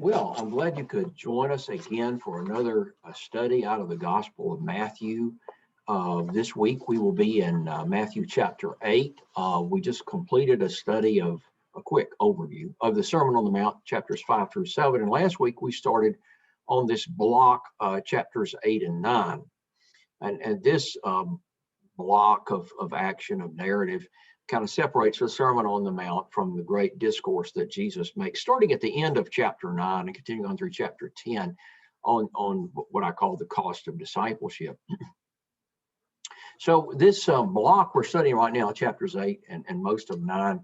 Well, I'm glad you could join us again for another study out of the Gospel of Matthew. This week we will be in Matthew chapter 8. We just completed a study of a quick overview of the Sermon on the Mount, chapters 5 through 7. And last week we started on this block, chapters 8 and 9. And this block of action, of narrative, kind of separates the Sermon on the Mount from the great discourse that Jesus makes, starting at the end of chapter 9 and continuing on through chapter 10 on what I call the cost of discipleship. So this block we're studying right now, chapters 8 and most of 9,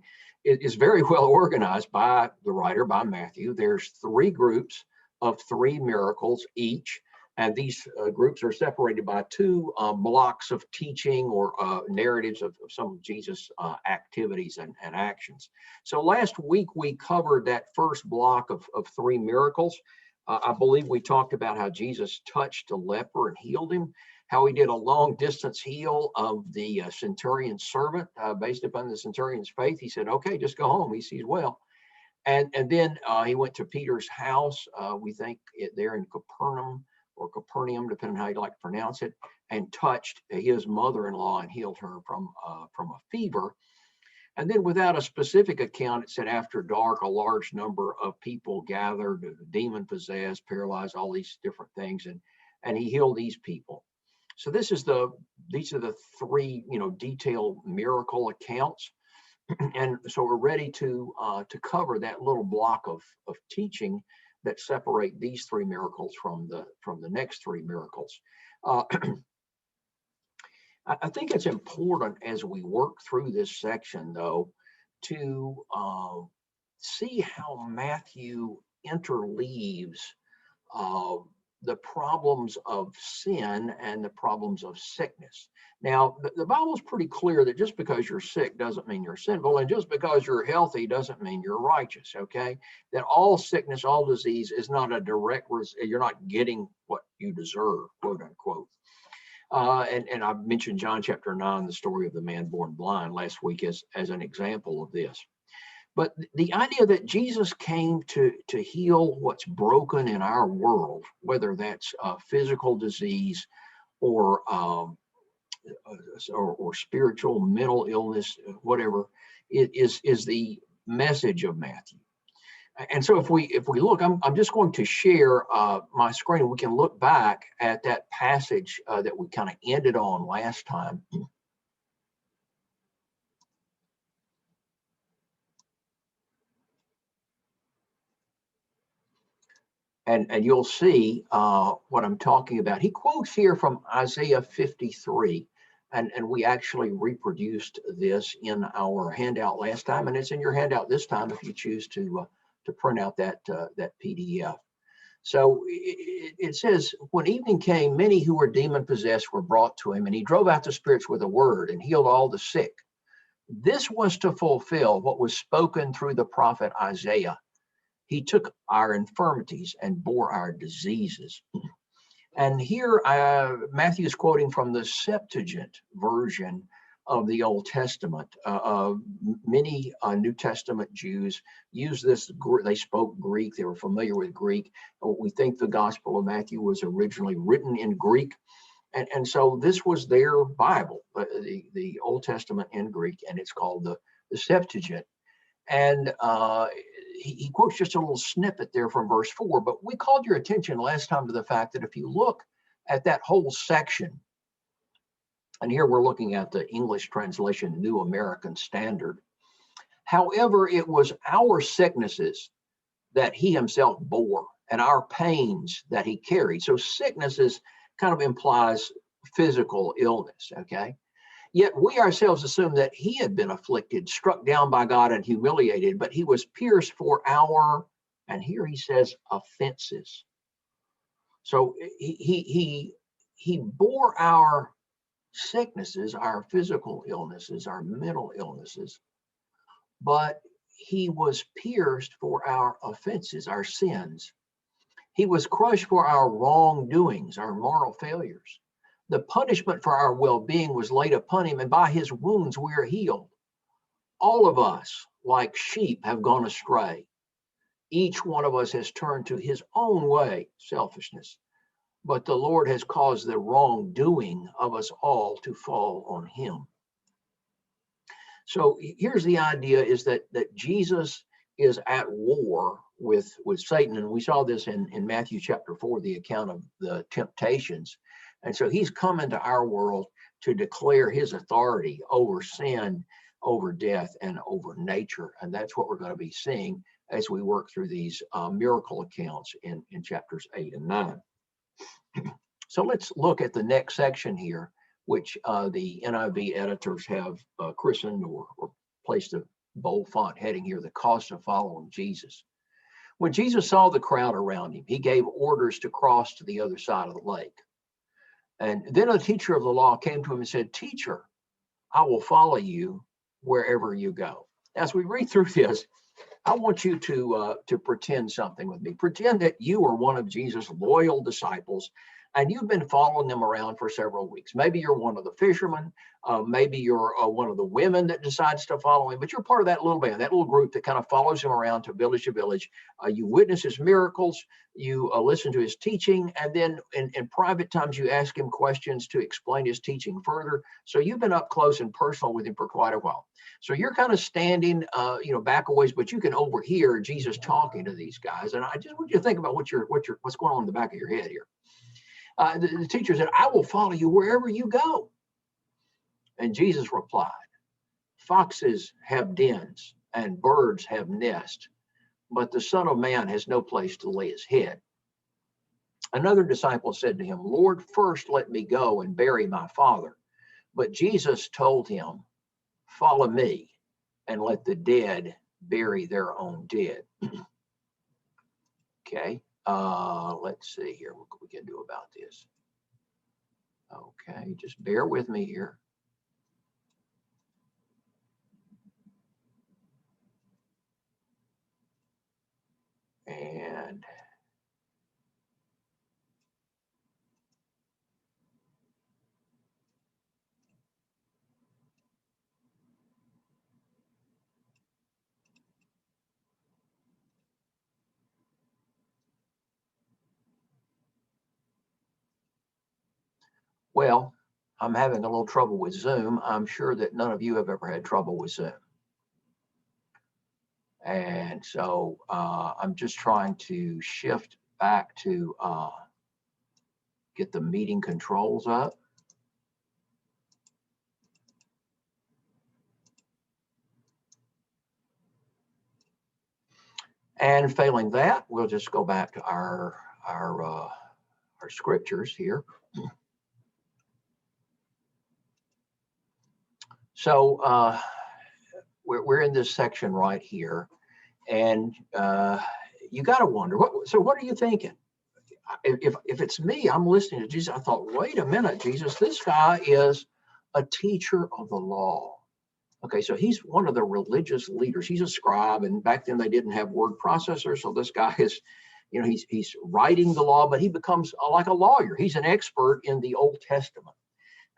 is very well organized by the writer, by Matthew. There's 3 groups of 3 miracles each. And these groups are separated by 2 blocks of teaching or narratives of some of Jesus' activities and actions. So last week we covered that first block of 3 miracles. I believe we talked about how Jesus touched a leper and healed him, how he did a long distance heal of the centurion's servant based upon the centurion's faith. He said, okay, just go home. He sees well. And then he went to Peter's house, we think there in Capernaum, or Capernaum, depending on how you like to pronounce it, and touched his mother-in-law and healed her from a fever. And then without a specific account, it said after dark, a large number of people gathered, demon-possessed, paralyzed, all these different things, and he healed these people. So these are the 3, detailed miracle accounts. And so we're ready to cover that little block of teaching that separate these 3 miracles from the next 3 miracles. I think it's important as we work through this section, though, to see how Matthew interleaves the problems of sin and the problems of sickness. Now, the Bible is pretty clear that just because you're sick doesn't mean you're sinful, and just because you're healthy doesn't mean you're righteous, okay? That all sickness, all disease is not a direct result. You're not getting what you deserve, quote unquote. And I mentioned John chapter 9, the story of the man born blind last week as an example of this. But the idea that Jesus came to heal what's broken in our world, whether that's physical disease or spiritual, mental illness, whatever, it is the message of Matthew. And so if we look, I'm just going to share my screen, and we can look back at that passage that we kind of ended on last time. And you'll see what I'm talking about. He quotes here from Isaiah 53, and we actually reproduced this in our handout last time, and it's in your handout this time if you choose to print out that PDF. So it says, when evening came, many who were demon-possessed were brought to him, and he drove out the spirits with a word and healed all the sick. This was to fulfill what was spoken through the prophet Isaiah. He took our infirmities and bore our diseases. And here Matthew is quoting from the Septuagint version of the Old Testament. Many New Testament Jews use this. They spoke Greek. They were familiar with Greek. We think the Gospel of Matthew was originally written in Greek. And so this was their Bible, the Old Testament in Greek, and it's called the Septuagint. And he quotes just a little snippet there from verse 4, but we called your attention last time to the fact that if you look at that whole section, and here we're looking at the English translation, New American Standard. However, it was our sicknesses that he himself bore and our pains that he carried. So sicknesses kind of implies physical illness, okay? Yet we ourselves assume that he had been afflicted, struck down by God and humiliated, but he was pierced for our, and here he says, offenses. So he bore our sicknesses, our physical illnesses, our mental illnesses, but he was pierced for our offenses, our sins. He was crushed for our wrongdoings, our moral failures. The punishment for our well-being was laid upon him, and by his wounds we are healed. All of us, like sheep, have gone astray. Each one of us has turned to his own way, selfishness, but the Lord has caused the wrongdoing of us all to fall on him. So here's the idea, is that Jesus is at war with Satan. And we saw this in Matthew chapter 4, the account of the temptations. And so he's come into our world to declare his authority over sin, over death, and over nature. And that's what we're going to be seeing as we work through these miracle accounts in chapters 8 and 9. So let's look at the next section here, which the NIV editors have christened or placed a bold font heading here, the cost of following Jesus. When Jesus saw the crowd around him, he gave orders to cross to the other side of the lake. And then a teacher of the law came to him and said, "Teacher, I will follow you wherever you go." As we read through this, I want you to pretend something with me. Pretend that you are one of Jesus' loyal disciples, and you've been following them around for several weeks. Maybe you're one of the fishermen. Maybe you're one of the women that decides to follow him, but you're part of that little band, that little group that kind of follows him around to village to village. You witness his miracles, you listen to his teaching, and then in private times, you ask him questions to explain his teaching further. So you've been up close and personal with him for quite a while. So you're kind of standing, back a ways, but you can overhear Jesus talking to these guys. And I just want you to think about what's going on in the back of your head here. The teacher said, "I will follow you wherever you go." And Jesus replied, "Foxes have dens and birds have nests, but the Son of Man has no place to lay his head." Another disciple said to him, "Lord, first let me go and bury my father." But Jesus told him, "Follow me and let the dead bury their own dead." Okay. Let's see here what we can do about this. Okay, just bear with me here. And well, I'm having a little trouble with Zoom. I'm sure that none of you have ever had trouble with Zoom. And so I'm just trying to shift back to get the meeting controls up. And failing that, we'll just go back to our scriptures here. So we're in this section right here, and you got to wonder, what are you thinking? If it's me, I'm listening to Jesus. I thought, wait a minute, Jesus, this guy is a teacher of the law. Okay, so he's one of the religious leaders. He's a scribe, and back then they didn't have word processors. So this guy is, he's writing the law, but he becomes like a lawyer. He's an expert in the Old Testament.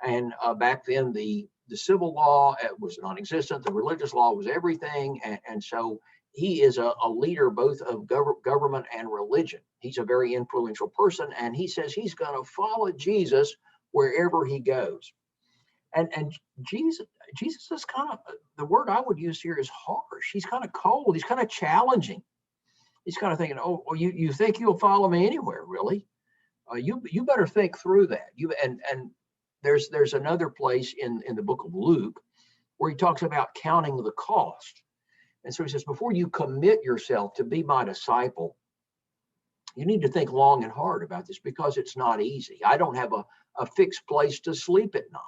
And back then the civil law was non-existent. The religious law was everything. And so he is a leader both of government and religion. He's a very influential person, and he says he's going to follow Jesus wherever he goes. And Jesus is kind of, the word I would use here is harsh. He's kind of cold. He's kind of challenging. He's kind of thinking, oh, well, you think you'll follow me anywhere, really? You better think through that. And there's another place in the book of Luke where he talks about counting the cost. And so he says, before you commit yourself to be my disciple, you need to think long and hard about this, because it's not easy. I don't have a fixed place to sleep at night.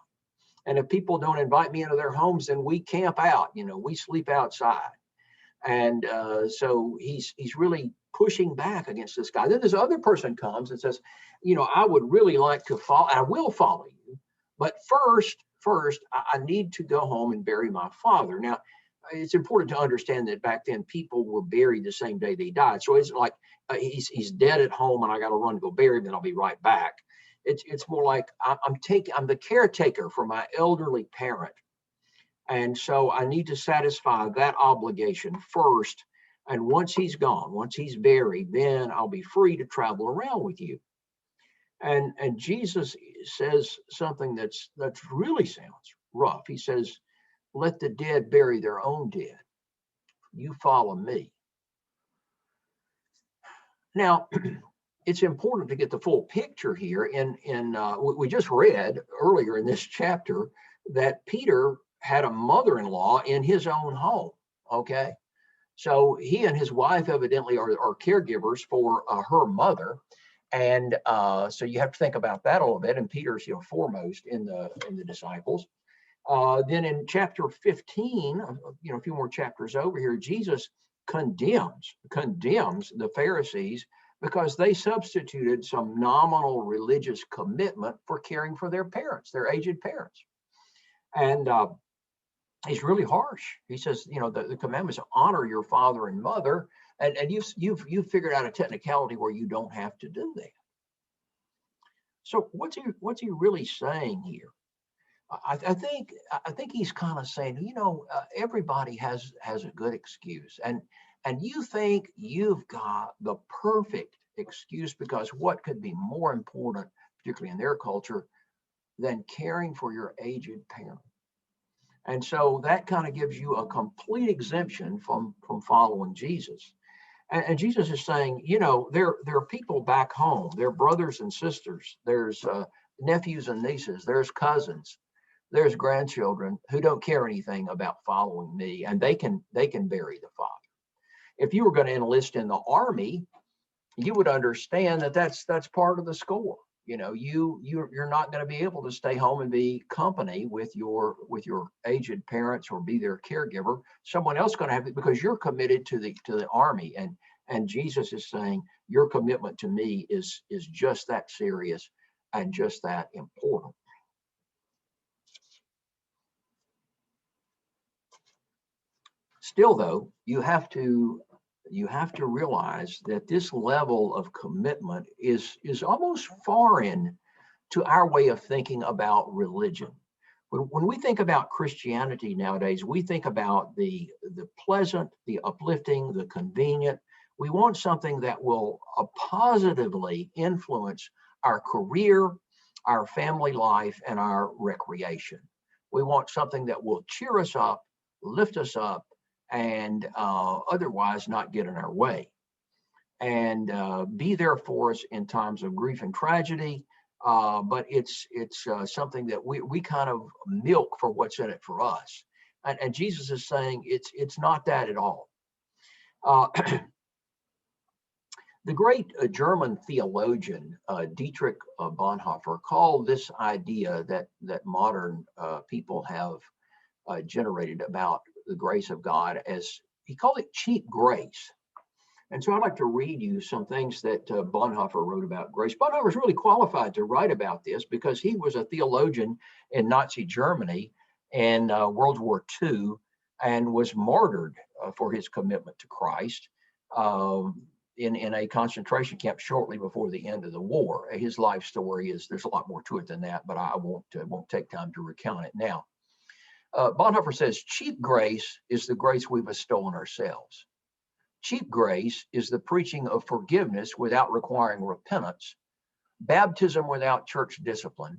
And if people don't invite me into their homes, then we camp out, we sleep outside. And so he's really pushing back against this guy. Then this other person comes and says, I would really like to follow, and I will follow you. But first, I need to go home and bury my father. Now, it's important to understand that back then people were buried the same day they died. So it's like he's dead at home and I got to run to go bury him, and I'll be right back. It's more like I'm the caretaker for my elderly parent. And so I need to satisfy that obligation first. And once he's gone, once he's buried, then I'll be free to travel around with you. And Jesus says something that's really sounds rough. He says, let the dead bury their own dead. You follow me. Now, it's important to get the full picture here. We just read earlier in this chapter that Peter had a mother-in-law in his own home. Okay, so he and his wife evidently are caregivers for her mother, and so you have to think about that a little bit. And Peter's foremost in the disciples. Then in chapter 15, a few more chapters over here, Jesus condemns the Pharisees because they substituted some nominal religious commitment for caring for their parents, their aged parents. And he's really harsh. He says, the commandments honor your father and mother, and you've figured out a technicality where you don't have to do that. So what's he really saying here? I think he's kind of saying, everybody has a good excuse, and you think you've got the perfect excuse, because what could be more important, particularly in their culture, than caring for your aged parent? And so that kind of gives you a complete exemption from following Jesus. And Jesus is saying, there are people back home, there are brothers and sisters, there's nephews and nieces, there's cousins, there's grandchildren who don't care anything about following me, and they can bury the father. If you were going to enlist in the army, you would understand that that's part of the score. You're not going to be able to stay home and be company with your aged parents or be their caregiver. Someone else is going to have it, because you're committed to the army. And Jesus is saying your commitment to me is just that serious and just that important. Still, though, you have to realize that this level of commitment is almost foreign to our way of thinking about religion. When we think about Christianity nowadays, we think about the pleasant, the uplifting, the convenient. We want something that will positively influence our career, our family life, and our recreation. We want something that will cheer us up, lift us up, and otherwise not get in our way, and be there for us in times of grief and tragedy. But it's something that we kind of milk for what's in it for us. And Jesus is saying it's not that at all. The great German theologian Dietrich Bonhoeffer called this idea that modern people have generated about the grace of God, as he called it, cheap grace. And so I'd like to read you some things that Bonhoeffer wrote about grace. Bonhoeffer is really qualified to write about this because he was a theologian in Nazi Germany in World War II and was martyred for his commitment to Christ in a concentration camp shortly before the end of the war. His life story there's a lot more to it than that, but I won't take time to recount it now. Bonhoeffer says, cheap grace is the grace we bestow on ourselves. Cheap grace is the preaching of forgiveness without requiring repentance, baptism without church discipline,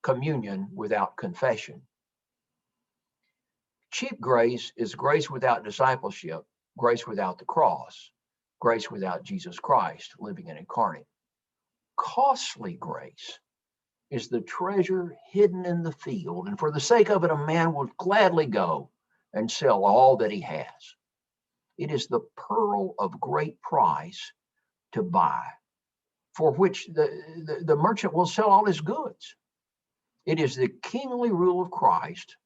communion without confession. Cheap grace is grace without discipleship, grace without the cross, grace without Jesus Christ living and incarnate. Costly grace is the treasure hidden in the field, and for the sake of it, a man will gladly go and sell all that he has. It is the pearl of great price to buy, for which the merchant will sell all his goods. It is the kingly rule of Christ,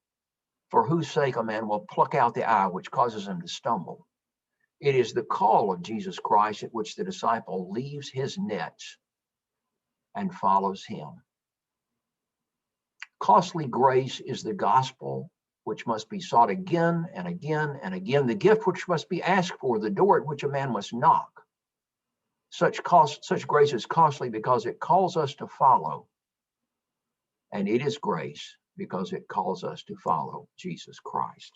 for whose sake a man will pluck out the eye which causes him to stumble. It is the call of Jesus Christ at which the disciple leaves his nets and follows him. Costly grace is the gospel which must be sought again and again and again, the gift which must be asked for, the door at which a man must knock. Such grace is costly because it calls us to follow, and it is grace because it calls us to follow Jesus Christ.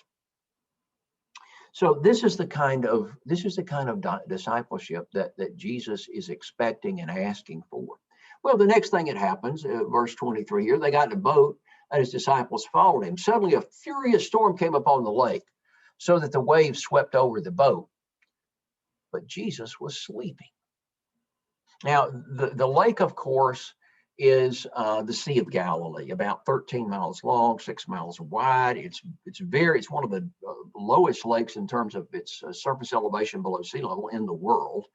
So this is the kind of discipleship that Jesus is expecting and asking for. Well, the next thing that happens, verse 23 here, they got in a boat and his disciples followed him. Suddenly a furious storm came upon the lake so that the waves swept over the boat. But Jesus was sleeping. Now, the lake, of course, is the Sea of Galilee, about 13 miles long, 6 miles wide. It's one of the lowest lakes in terms of its surface elevation below sea level in the world.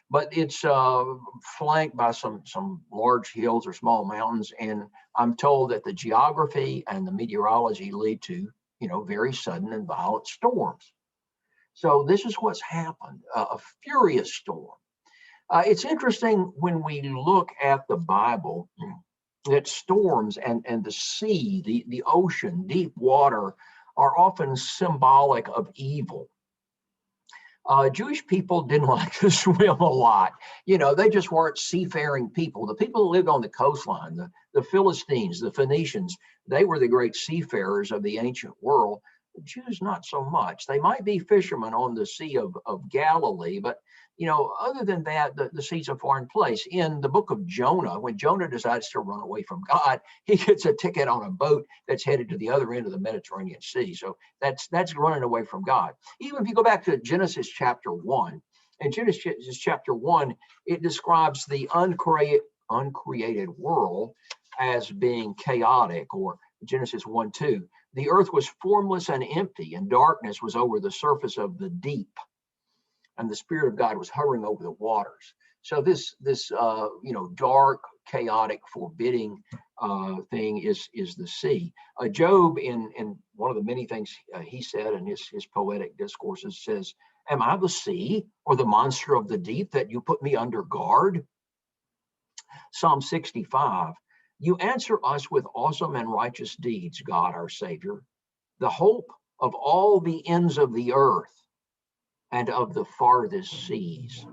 But it's flanked by some large hills or small mountains, and I'm told that the geography and the meteorology lead to, very sudden and violent storms. So this is what's happened, a furious storm. It's interesting when we look at the Bible that storms and the sea, the ocean, deep water are often symbolic of evil. Jewish people didn't like to swim a lot. They just weren't seafaring people. The people who lived on the coastline, the Philistines, the Phoenicians, they were the great seafarers of the ancient world. The Jews, not so much. They might be fishermen on the Sea of Galilee, but other than that, the sea's a foreign place. In the book of Jonah, when Jonah decides to run away from God, he gets a ticket on a boat that's headed to the other end of the Mediterranean Sea. So that's running away from God. Even if you go back to Genesis chapter 1, in Genesis chapter 1, it describes the uncreated world as being chaotic, or Genesis 1:2. The earth was formless and empty, and darkness was over the surface of the deep, and the Spirit of God was hovering over the waters. So this dark, chaotic, forbidding thing is the sea. Job, in one of the many things he said in his poetic discourses, says, "Am I the sea or the monster of the deep that you put me under guard?" Psalm 65, you answer us with awesome and righteous deeds, God our Savior, the hope of all the ends of the earth and of the farthest seas,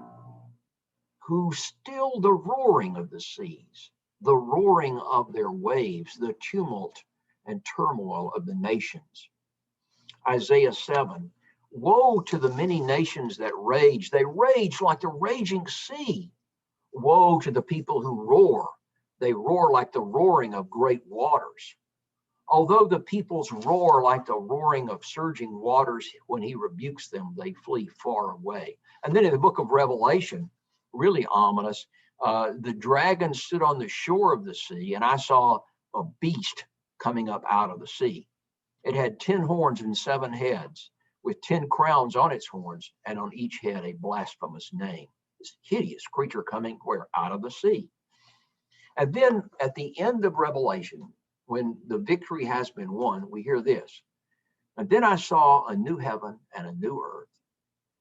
who still the roaring of the seas, the roaring of their waves, the tumult and turmoil of the nations. Isaiah 7, woe to the many nations that rage. They rage like the raging sea. Woe to the people who roar. They roar like the roaring of great waters. Although the peoples roar like the roaring of surging waters, when he rebukes them, they flee far away. And then in the book of Revelation, really ominous, the dragon stood on the shore of the sea, and I saw a beast coming up out of the sea. It had 10 horns and 7 heads, with 10 crowns on its horns, and on each head a blasphemous name. This hideous creature coming where? Out of the sea. And then at the end of Revelation, when the victory has been won, we hear this. And then I saw a new heaven and a new earth,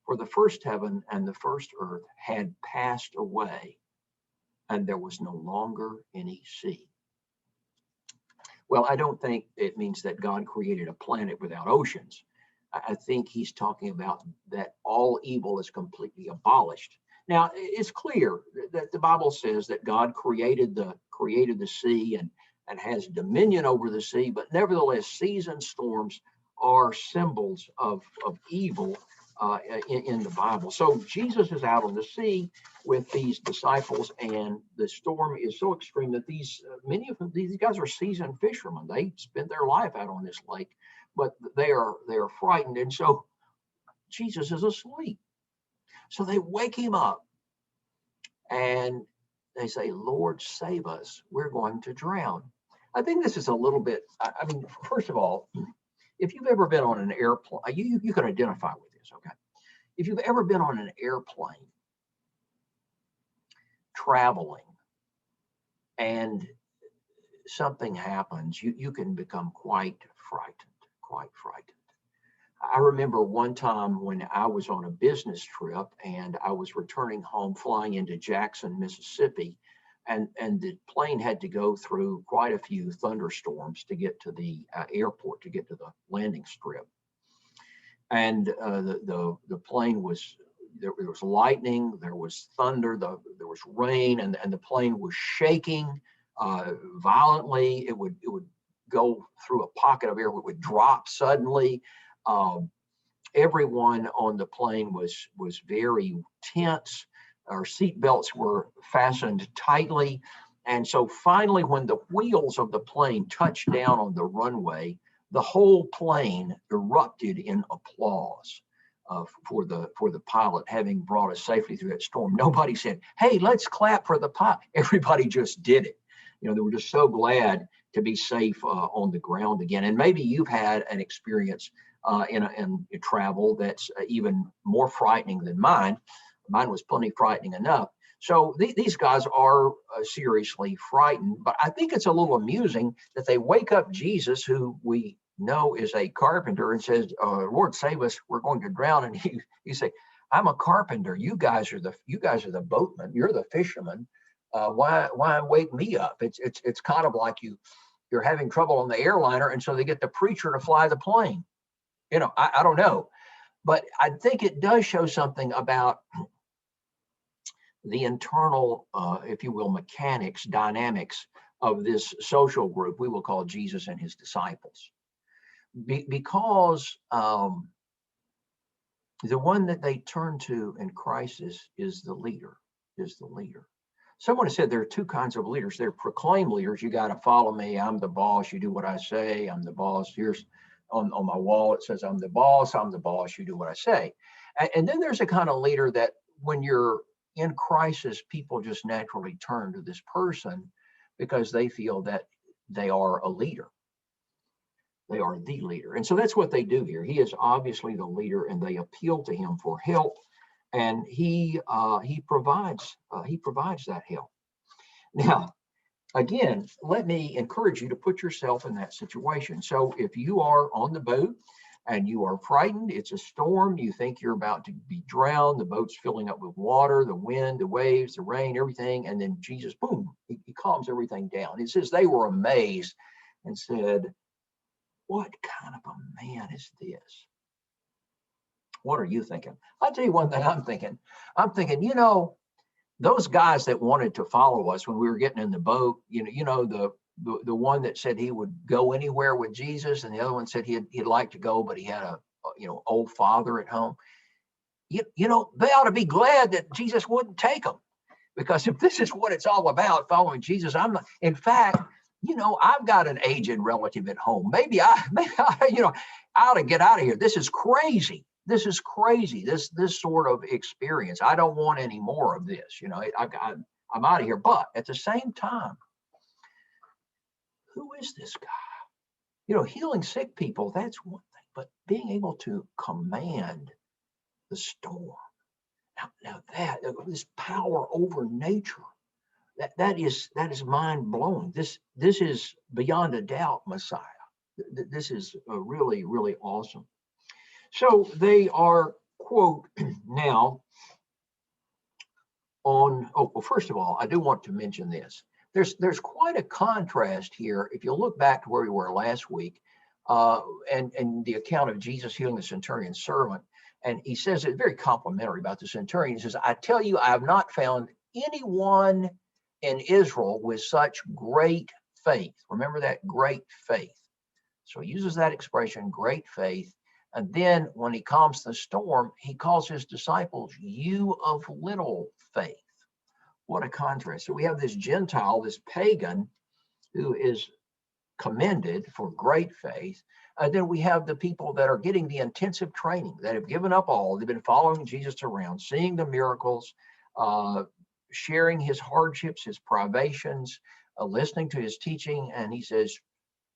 for the first heaven and the first earth had passed away, and there was no longer any sea. Well, I don't think it means that God created a planet without oceans. I think he's talking about that all evil is completely abolished. Now, it's clear that the Bible says that God created the sea and has dominion over the sea, but nevertheless, seas and storms are symbols of evil in the Bible. So Jesus is out on the sea with these disciples, and the storm is so extreme that many of them, these guys are seasoned fishermen. They spend their life out on this lake, but they are frightened, and so Jesus is asleep. So they wake him up and they say, "Lord, save us. We're going to drown." I think this is a little bit, I mean, first of all, if you've ever been on an airplane, you can identify with this, okay? If you've ever been on an airplane traveling and something happens, you can become quite frightened. I remember one time when I was on a business trip and I was returning home flying into Jackson, Mississippi, and the plane had to go through quite a few thunderstorms to get to the airport, to get to the landing strip. And the plane was, there was lightning, there was thunder, there was rain, and the plane was shaking violently. It would go through a pocket of air, it would drop suddenly. Everyone on the plane was very tense. Our seat belts were fastened tightly. And so finally, when the wheels of the plane touched down on the runway, the whole plane erupted in applause for the pilot having brought us safely through that storm. Nobody said, "Hey, let's clap for the pilot." Everybody just did it. They were just so glad to be safe on the ground again. And maybe you've had an experience in travel that's even more frightening than mine. Mine was plenty frightening enough. So these guys are seriously frightened, but I think it's a little amusing that they wake up Jesus, who we know is a carpenter, and says, "Lord, save us, we're going to drown." And he say, "I'm a carpenter. You guys are the boatmen. You're the fishermen. Why wake me up?" It's kind of like you're having trouble on the airliner, and so they get the preacher to fly the plane. I don't know, but I think it does show something about the internal, if you will, mechanics, dynamics of this social group we will call Jesus and his disciples. Because the one that they turn to in crisis is the leader. Someone said there are two kinds of leaders. There are proclaimed leaders. You got to follow me. I'm the boss. You do what I say. I'm the boss. Here's on my wall, it says, I'm the boss. You do what I say. And then there's a kind of leader that when you're in crisis, people just naturally turn to this person because they feel that they are a leader. They are the leader. And so that's what they do here. He is obviously the leader, and they appeal to him for help. And he provides that help. Now, again, let me encourage you to put yourself in that situation. So if you are on the boat and you are frightened, it's a storm, you think you're about to be drowned, the boat's filling up with water, the wind, the waves, the rain, everything, and then Jesus, boom, he calms everything down. It says they were amazed and said, "What kind of a man is this?" What are you thinking? I'll tell you one thing I'm thinking. I'm thinking, those guys that wanted to follow us when we were getting in the boat, the one that said he would go anywhere with Jesus, and the other one said he'd like to go, but he had a old father at home. They ought to be glad that Jesus wouldn't take them, because if this is what it's all about, following Jesus, I'm not. In fact, I've got an aged relative at home. Maybe I ought to get out of here. This is crazy. This sort of experience. I don't want any more of this. I'm out of here. But at the same time, who is this guy? Healing sick people, that's one thing. But being able to command the storm, now that this power over nature, that is mind blowing. This is beyond a doubt Messiah. This is really, really awesome. So they are, quote, now on, first of all, I do want to mention this. There's quite a contrast here. If you look back to where we were last week, and the account of Jesus healing the centurion's servant, and he says it's very complimentary about the centurion. He says, "I tell you, I have not found anyone in Israel with such great faith." Remember that, great faith. So he uses that expression, great faith. And then when he calms the storm, he calls his disciples, "You of little faith." What a contrast. So we have this Gentile, this pagan, who is commended for great faith. And then we have the people that are getting the intensive training, that have given up all. They've been following Jesus around, seeing the miracles, sharing his hardships, his privations, listening to his teaching. And he says,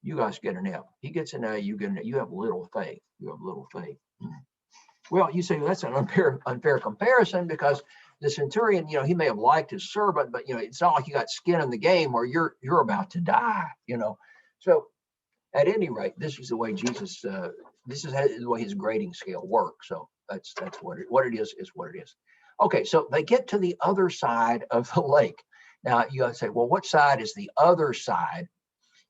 "You guys get an F." He gets an A, you get an A. You have little faith. You have little faith. Well, you say, well, that's an unfair comparison, because the centurion, he may have liked his servant, but it's not like you got skin in the game where you're about to die. So at any rate, this is the way Jesus. This is the way his grading scale works. So that's what it is what it is. Okay, so they get to the other side of the lake. Now you got to say, well, what side is the other side?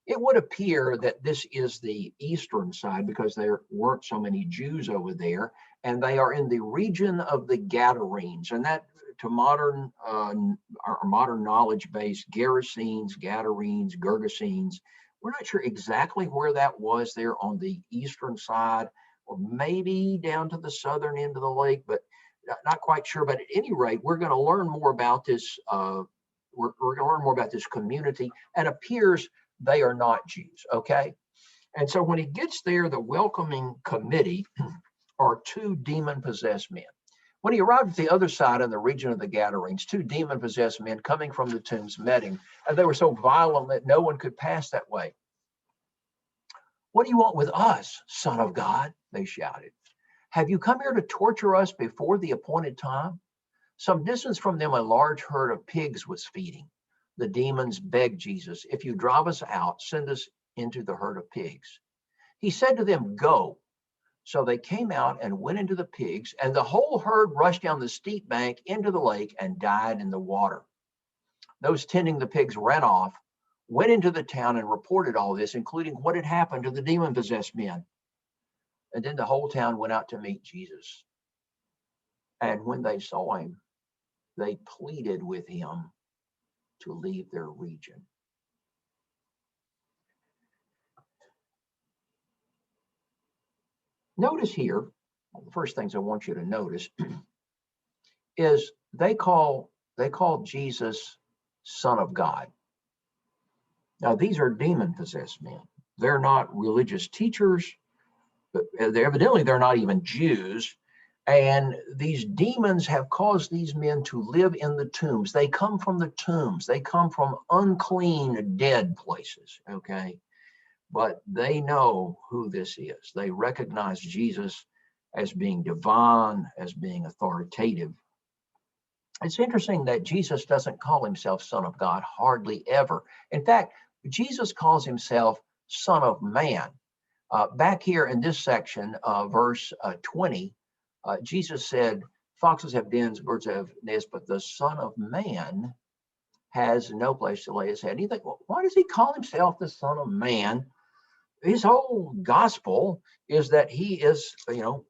It would appear that this is the eastern side, because there weren't so many Jews over there, and they are in the region of the Gadarenes, and that, to modern our modern knowledge base, Gerasenes, Gergesenes. We're not sure exactly where that was there on the eastern side or maybe down to the southern end of the lake, but not quite sure. But at any rate, we're going to learn more about this. We're going to learn more about this community, and appears they are not Jews. Okay. And so when he gets there, the welcoming committee are two demon-possessed men. When he arrived at the other side in the region of the Gadarenes, two demon-possessed men coming from the tombs met him, and they were so violent that no one could pass that way. "What do you want with us, Son of God?" they shouted. "Have you come here to torture us before the appointed time?" Some distance from them, a large herd of pigs was feeding. The demons begged Jesus, "If you drive us out, send us into the herd of pigs." He said to them, "Go." So they came out and went into the pigs, and the whole herd rushed down the steep bank into the lake and died in the water. Those tending the pigs ran off, went into the town and reported all this, including what had happened to the demon-possessed men. And then the whole town went out to meet Jesus. And when they saw him, they pleaded with him to leave their region. Notice here, the first things I want you to notice is they call Jesus Son of God. Now, these are demon-possessed men. They're not religious teachers. But evidently, they're not even Jews. And these demons have caused these men to live in the tombs. They come from the tombs. They come from unclean, dead places, okay? But they know who this is. They recognize Jesus as being divine, as being authoritative. It's interesting that Jesus doesn't call himself Son of God hardly ever. In fact, Jesus calls himself Son of Man. Back here in this section, verse 20, Jesus said, "Foxes have dens, birds have nests, but the Son of Man has no place to lay his head." And you think, well, why does he call himself the Son of Man? His whole gospel is that he is,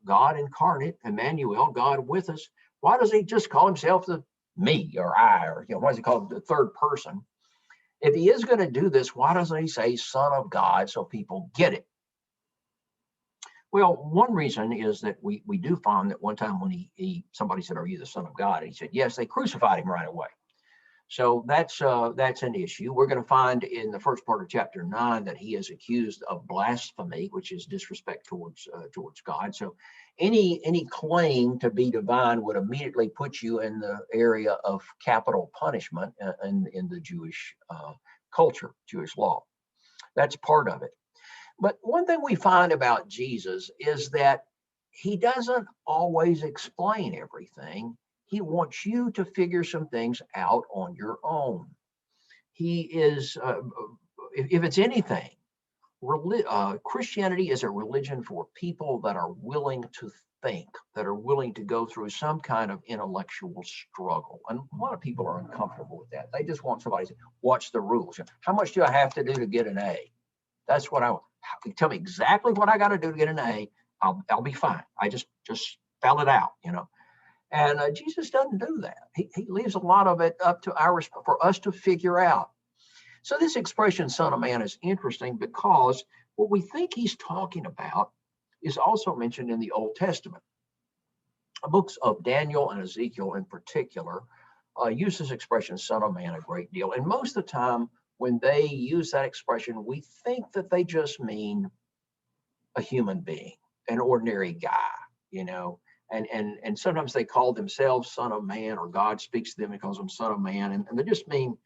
God incarnate, Emmanuel, God with us. Why does he just call himself the me or I, or why does he call it the third person? If he is going to do this, why doesn't he say Son of God so people get it? Well, one reason is that we do find that one time when somebody said, "Are you the Son of God?" And he said, "Yes," they crucified him right away. So that's an issue. We're going to find in the first part of chapter 9 that he is accused of blasphemy, which is disrespect towards God. So any claim to be divine would immediately put you in the area of capital punishment in the Jewish culture, Jewish law. That's part of it. But one thing we find about Jesus is that he doesn't always explain everything. He wants you to figure some things out on your own. He is, if it's anything, Christianity is a religion for people that are willing to think, that are willing to go through some kind of intellectual struggle. And a lot of people are uncomfortable with that. They just want somebody to watch the rules. How much do I have to do to get an A? That's what I want. Tell me exactly what I got to do to get an A. I'll be fine. I just spell it out, And Jesus doesn't do that. He leaves a lot of it up to for us to figure out. So this expression, Son of Man, is interesting because what we think he's talking about is also mentioned in the Old Testament. The books of Daniel and Ezekiel in particular use this expression, Son of Man, a great deal. And most of the time, when they use that expression, we think that they just mean a human being, an ordinary guy, and sometimes they call themselves Son of Man, or God speaks to them and calls them Son of Man, and they just mean,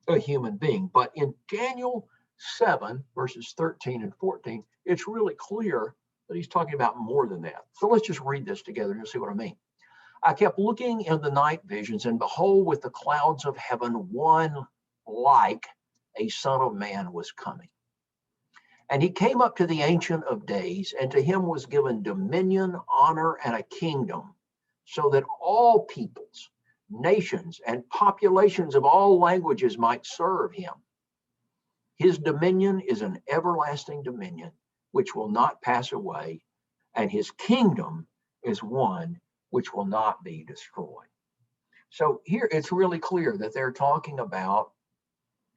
a human being. But in Daniel 7, verses 13 and 14, it's really clear that he's talking about more than that. So let's just read this together and see what I mean. "I kept looking in the night visions, and behold, with the clouds of heaven, one like a Son of Man was coming. And he came up to the Ancient of Days, and to him was given dominion, honor, and a kingdom, so that all peoples, nations, and populations of all languages might serve him. His dominion is an everlasting dominion, which will not pass away, and his kingdom is one which will not be destroyed." So here it's really clear that they're talking about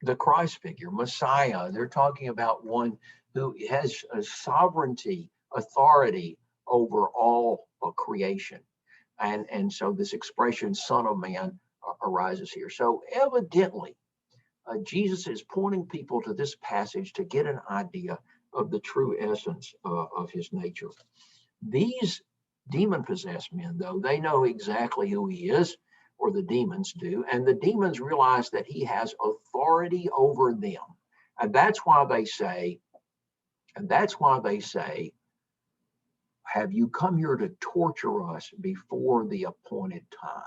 the Christ figure, Messiah. They're talking about one who has a sovereignty authority over all creation. And so this expression, Son of Man, arises here. So evidently, Jesus is pointing people to this passage to get an idea of the true essence of his nature. These demon-possessed men, though, they know exactly who he is, or the demons do, and the demons realize that he has authority over them. And that's why they say, have you come here to torture us before the appointed time?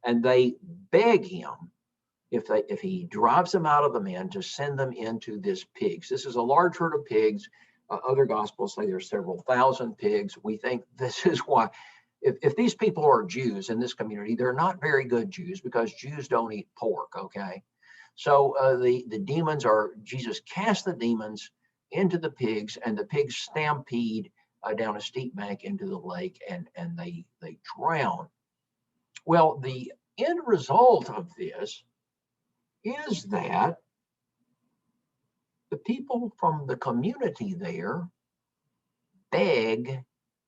And they beg him, if he drives them out of the men, to send them into this pigs. This is a large herd of pigs. Other gospels say there's several thousand pigs. We think this is why, if these people are Jews in this community, they're not very good Jews, because Jews don't eat pork, okay? So the demons Jesus cast the demons into the pigs, and the pigs stampede down a steep bank into the lake, and they drown. Well, the end result of this is that the people from the community there beg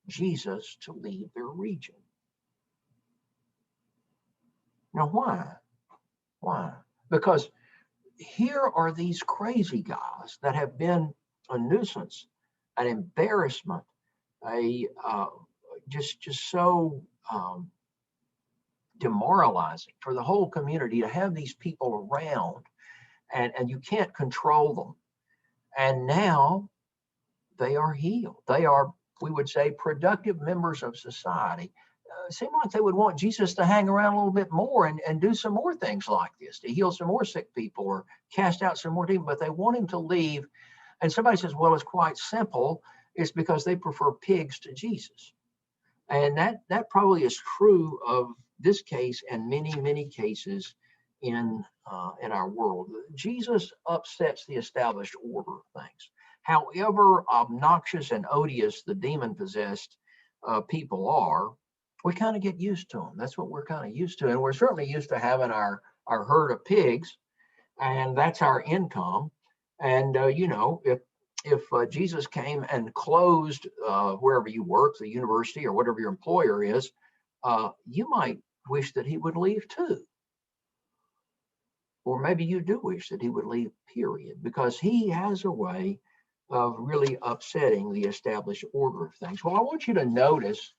Jesus to leave their region. Now, why? Why? Because here are these crazy guys that have been a nuisance, an embarrassment, just so demoralizing for the whole community to have these people around, and you can't control them. And now they are healed. They are, we would say, productive members of society. Seem like they would want Jesus to hang around a little bit more and do some more things like this, to heal some more sick people or cast out some more demons, but they want him to leave. And somebody says, well, it's quite simple. It's because they prefer pigs to Jesus. And that probably is true of this case and many, many cases in our world. Jesus upsets the established order of things. However obnoxious and odious the demon-possessed people are, we kind of get used to them. That's what we're kind of used to. And we're certainly used to having our herd of pigs, and that's our income. And, if Jesus came and closed wherever you work, the university or whatever your employer is, you might wish that he would leave too. Or maybe you do wish that he would leave, period, because he has a way of really upsetting the established order of things. Well, I want you to notice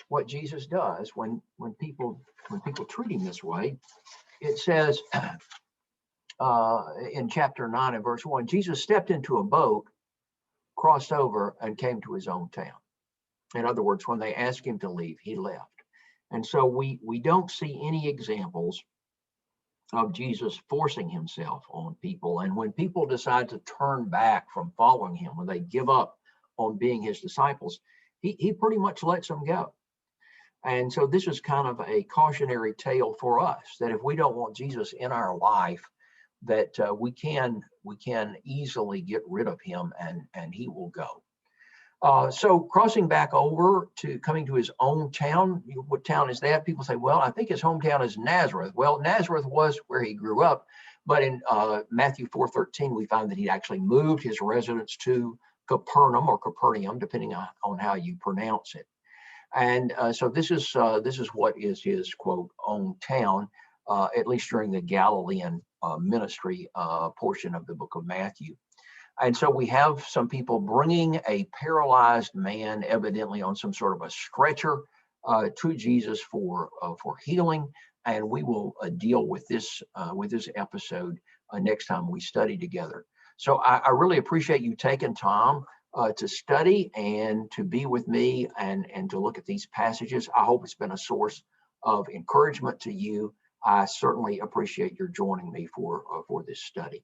what Jesus does when people treat him this way. It says in chapter 9 and verse 1, Jesus stepped into a boat, crossed over, and came to his own town. In other words, when they asked him to leave, he left. And so we don't see any examples of Jesus forcing himself on people. And when people decide to turn back from following him, when they give up on being his disciples, he pretty much lets them go. And so this is kind of a cautionary tale for us, that if we don't want Jesus in our life, that we can easily get rid of him, and he will go. So crossing back over to coming to his own town, what town is that? People say, well, I think his hometown is Nazareth. Well, Nazareth was where he grew up, but in Matthew 4:13, we find that he actually moved his residence to Capernaum, or Capernaum, depending on how you pronounce it. And so this is what is his, quote, own town, at least during the Galilean ministry portion of the book of Matthew. And so we have some people bringing a paralyzed man, evidently on some sort of a stretcher, to Jesus for healing. And we will deal with this episode next time we study together. So I really appreciate you taking time to study and to be with me and to look at these passages. I hope it's been a source of encouragement to you. I certainly appreciate your joining me for this study.